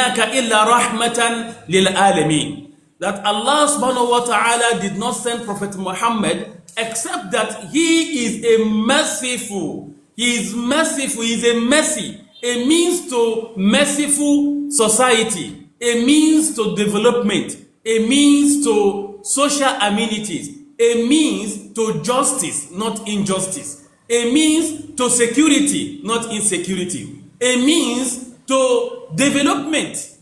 arsalnaka illa rahmatan lil alamin. That Allah subhanahu wa ta'ala did not send Prophet Muhammad except that he is a merciful. He is merciful. He is a mercy, a means to merciful society, a means to development, a means to social amenities, a means to justice, not injustice, a means to security, not insecurity, a means to development.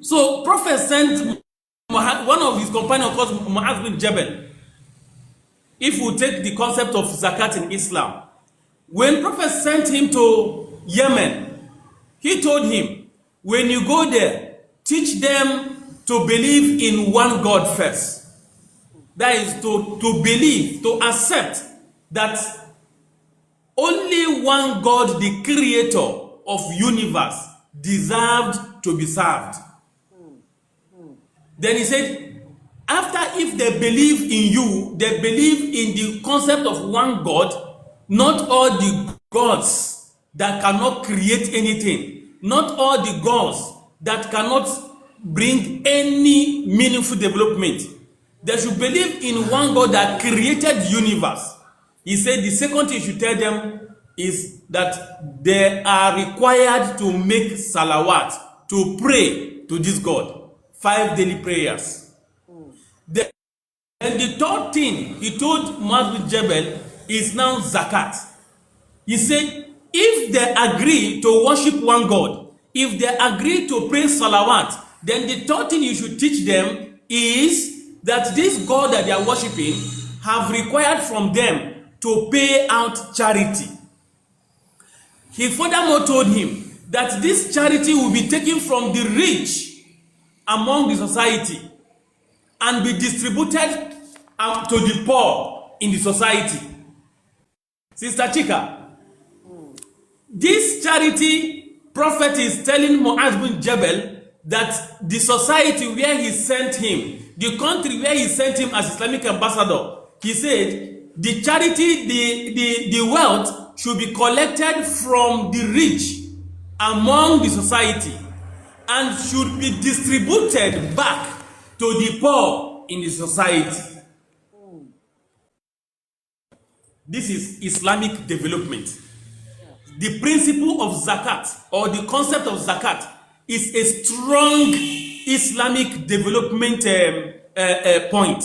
So Prophet sent one of his companions called Mu'adh bin Jabal. If we take the concept of zakat in Islam, when Prophet sent him to Yemen, he told him, when you go there, teach them to believe in one God first. That is to believe, to accept that only one God, the creator of universe, deserved to be served. Then he said, after if they believe in you, they believe in the concept of one God, not all the gods that cannot create anything, not all the gods that cannot bring any meaningful development. They should believe in one God that created the universe. He said the second thing you should tell them is that they are required to make salawat, to pray to this God. 5 daily prayers. And the third thing he told Mu'adh bin Jabal is now zakat. He said, if they agree to worship one God, if they agree to pray salawat, then the third thing you should teach them is that this God that they are worshiping have required from them to pay out charity. He furthermore told him that this charity will be taken from the rich among the society and be distributed to the poor in the society. Sister Chika, this charity prophet is telling Mu'adh bin Jabal that the society where he sent him, the country where he sent him as Islamic ambassador, he said the charity, the wealth should be collected from the rich among the society and should be distributed back to the poor in the society. This is Islamic development. The principle of zakat or the concept of zakat is a strong Islamic development point.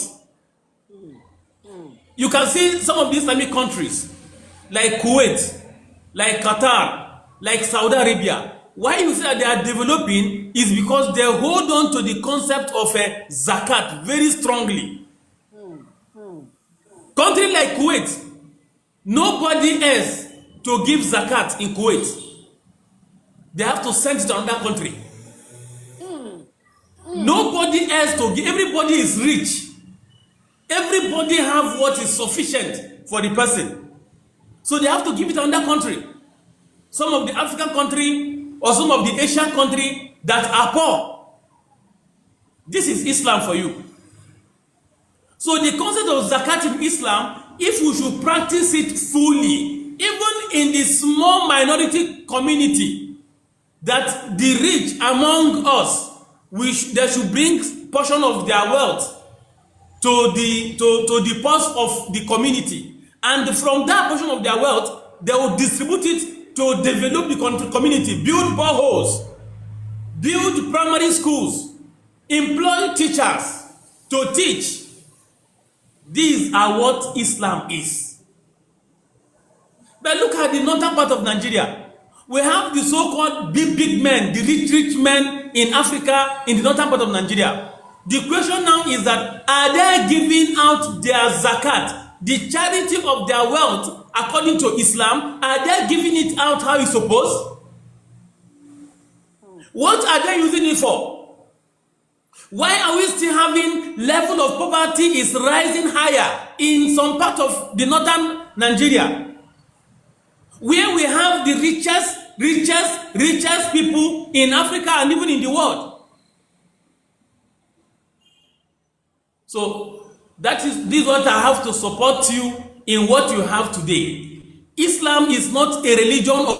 You can see some of the Islamic countries like Kuwait, like Qatar, like Saudi Arabia. Why you say that they are developing is because they hold on to the concept of zakat very strongly. Country like Kuwait, nobody else to give zakat in Kuwait. They have to send it to another country. Nobody else to give. Everybody is rich. Everybody have what is sufficient for the person. So they have to give it to another country. Some of the African country or some of the Asian country that are poor. This is Islam for you. So the concept of zakat in Islam, if we should practice it fully, even in the small minority community, that the rich among us, they should bring portion of their wealth to the purse of the community, and from that portion of their wealth, they will distribute it to develop the community, build boreholes, build primary schools, employ teachers to teach. These are what Islam is. But look at the northern part of Nigeria. We have the so-called big men, the rich men in Africa, in the northern part of Nigeria. The question now is that, are they giving out their zakat, the charity of their wealth, according to Islam? Are they giving it out how it's supposed? What are they using it for? Why are we still having level of poverty is rising higher in some part of the northern Nigeria, where we have the richest people in Africa and even in the world? So this is what I have to support you in what you have today. Islam is not a religion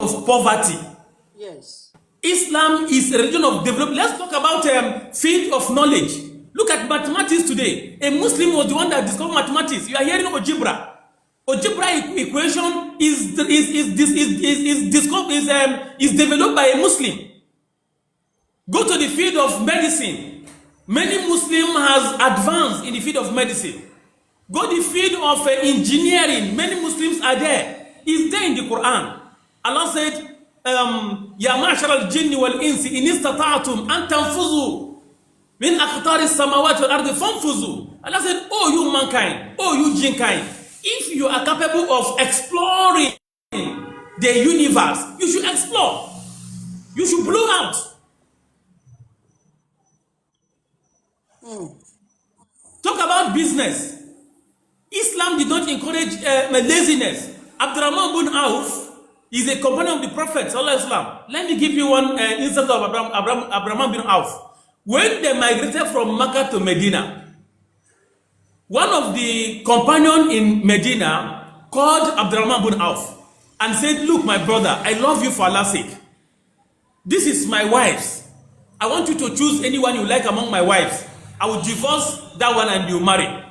of poverty. Yes. Islam is a religion of development. Let's talk about field of knowledge. Look at mathematics today. A Muslim was the one that discovered mathematics. You are hearing algebra. Algebra equation is developed by a Muslim. Go to the field of medicine. Many Muslims has advanced in the field of medicine. Go to the field of engineering. Many Muslims are there. It's there in the Quran. Allah said, Ya ma'ashara al-jinni wal-insi in istata'atum an tanfuzu min aqtari as-samawati wal-ardi fanfuzu. Allah said, oh you mankind, oh you jinn kind, if you are capable of exploring the universe, you should explore. You should blow out. Talk about business. Islam did not encourage laziness. Abdurrahman bin Auf is a companion of the Prophet Sallallahu Alaihi Wasallam. Let me give you one instance of Abdurrahman bin Auf. When they migrated from Mecca to Medina, one of the companions in Medina called Abdurrahman bin Auf and said, look my brother, I love you for Allah's sake. This is my wives. I want you to choose anyone you like among my wives. I will divorce that one and you marry.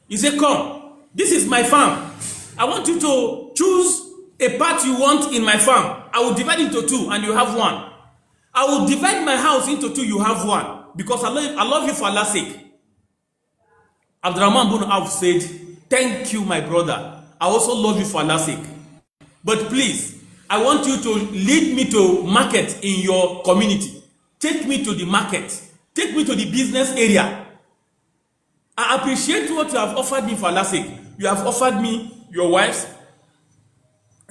He said, come, this is my farm. I want you to choose a part you want in my farm. I will divide into two and you have one. I will divide my house into two, you have one. Because I love you for Allah's sake. Abdurrahman bin Auf said, thank you my brother. I also love you for Allah's sake. But please, I want you to lead me to market in your community. Take me to the market. Take me to the business area. I appreciate what you have offered me for Allah's sake. You have offered me your wives,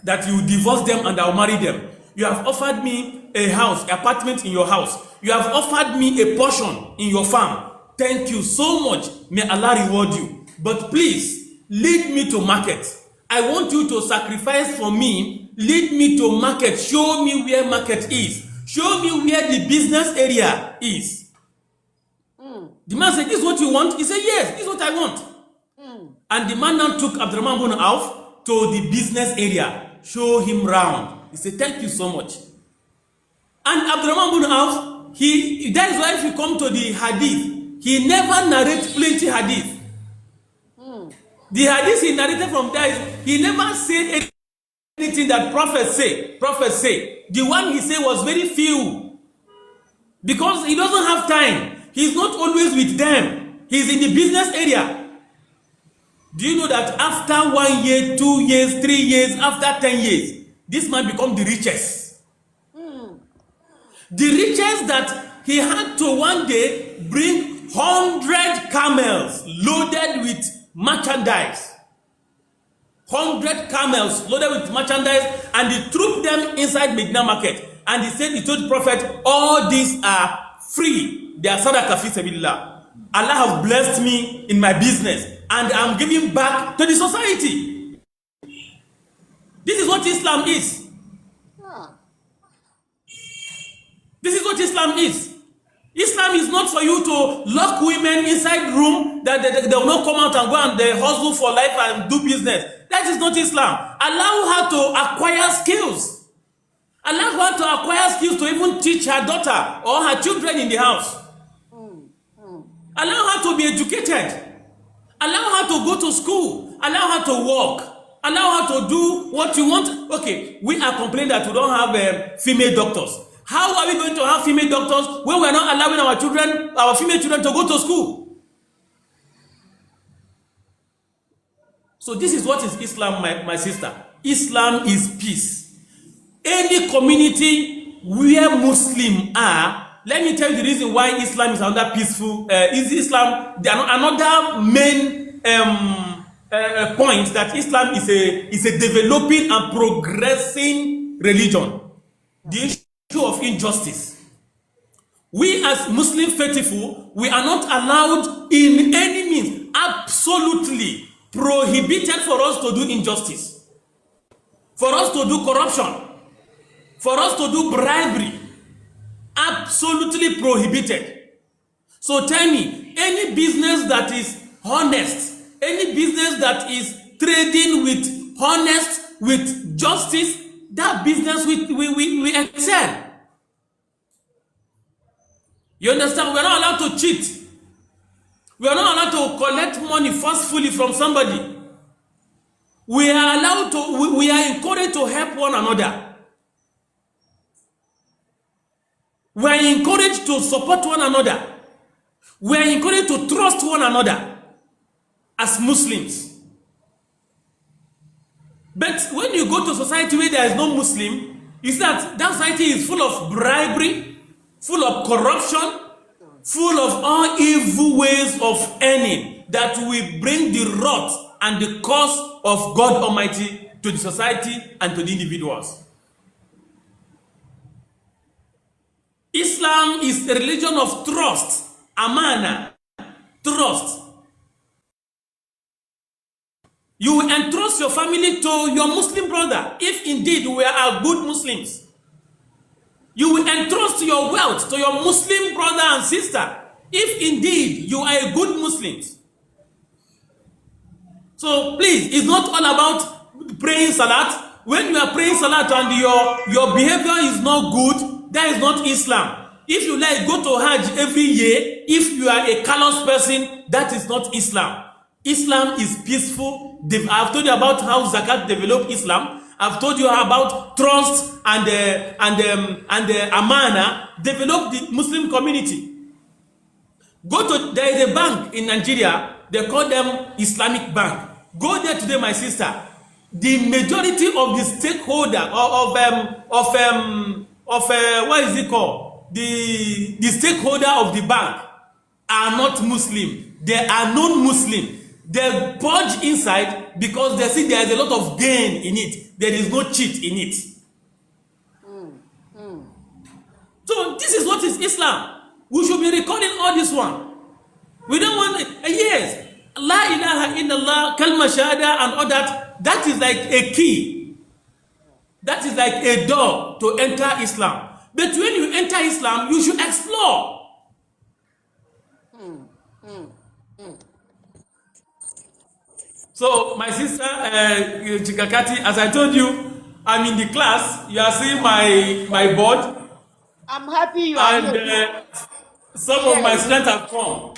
that you divorce them and I'll marry them. You have offered me a house, apartment in your house. You have offered me a portion in your farm. Thank you so much. May Allah reward you. But please, lead me to market. I want you to sacrifice for me. Lead me to market. Show me where market is. Show me where the business area is. The man said, this is what you want? He said, yes, this is what I want. And the man now took Abdurrahman bin Auf to the business area. Show him round. He said, thank you so much. And Abdurrahman bin Auf, that is why if you come to the hadith, he never narrates plenty hadith. The hadith he narrated from there, he never said anything that prophets say. The one he said was very few. Because he doesn't have time. He's not always with them. He's in the business area. Do you know that after 1 year, 2 years, 3 years, after 10 years, this man becomes the richest? The richest that he had to one day bring 100 camels loaded with merchandise. 100 camels loaded with merchandise, and he trooped them inside Medina market. And he said, he told the prophet, all these are free. They are sadaqah fi sabilillah. Allah has blessed me in my business, and I'm giving back to the society. This is what Islam is. This is what Islam is. Islam is not for you to lock women inside room that they will not come out and go and they hustle for life and do business. That is not Islam. Allow her to acquire skills. Allow her to acquire skills to even teach her daughter or her children in the house. Allow her to be educated. Allow her to go to school. Allow her to work. Allow her to do what you want. Okay, we are complaining that we don't have female doctors. How are we going to have female doctors when we are not allowing our female children to go to school? So this is what is Islam, my sister. Islam is peace. Any community where Muslims are, let me tell you the reason why Islam is another peaceful. Another main point that Islam is a developing and progressing religion. The issue of injustice. We as Muslim faithful, we are not allowed in any means, absolutely prohibited for us to do injustice, for us to do corruption, for us to do bribery. Absolutely prohibited. So tell me, any business that is honest, any business that is trading with honest, with justice, that business we excel. You understand? We are not allowed to cheat. We are not allowed to collect money forcefully from somebody. We are allowed to, we are encouraged to help one another. We are encouraged to support one another. We are encouraged to trust one another as Muslims. But when you go to society where there is no Muslim, is that society is full of bribery, full of corruption, full of all evil ways of earning that will bring the wrath and the curse of God Almighty to the society and to the individuals. Islam is a religion of trust, amana, trust. You will entrust your family to your Muslim brother if indeed we are good Muslims. You will entrust your wealth to your Muslim brother and sister if indeed you are a good Muslim. So please, it's not all about praying salat. When you are praying salat and your behavior is not good, that is not Islam. If you like go to Hajj every year, if you are a callous person, that is not Islam. Islam is peaceful. I've told you about how Zakat developed Islam. I've told you about trust and amana developed the Muslim community. There is a bank in Nigeria, they call them Islamic Bank. Go there today, my sister. The majority of the stakeholder what is it called? The stakeholder of the bank are not Muslim. They are non-Muslim. They purge inside because they see there is a lot of gain in it. There is no cheat in it. So this is what is Islam. We should be recording all this one. We don't want yes, La ilaha illallah, kalma shahada and all that. That is like a key. That is like a door to enter Islam. But when you enter Islam, you should explore. So, my sister, Chikakati, as I told you, I'm in the class. You are seeing my board. I'm happy you are here. And some of my students have come.